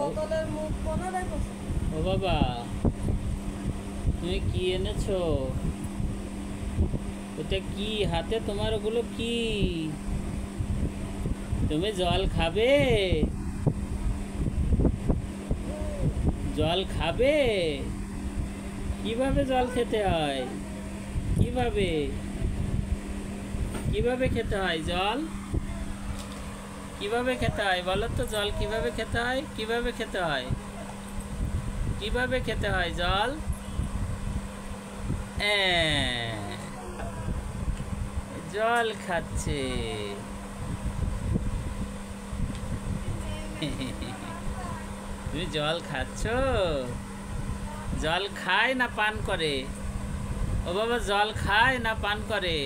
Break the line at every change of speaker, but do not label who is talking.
বোতলের মুখ কোনা দেখো।
ও বাবা, তুমি কি এনেছো? ওটা কি হাতে তোমার? ওগুলো কি? তুমি জল খাবে? জল খাবে? কিভাবে জল খেতে হয়? কিভাবে কিভাবে খেতে হয় জল? কিভাবে খেতে হয় বলো তো? জল কিভাবে খেতে হয়? কিভাবে খেতে হয়? কিভাবে খেতে হয় জল? জল খাচ্ছে। তুমি জল খাচ্ছ? জল খায় না পান করে? ও বাবা, জল খায় না পান করে?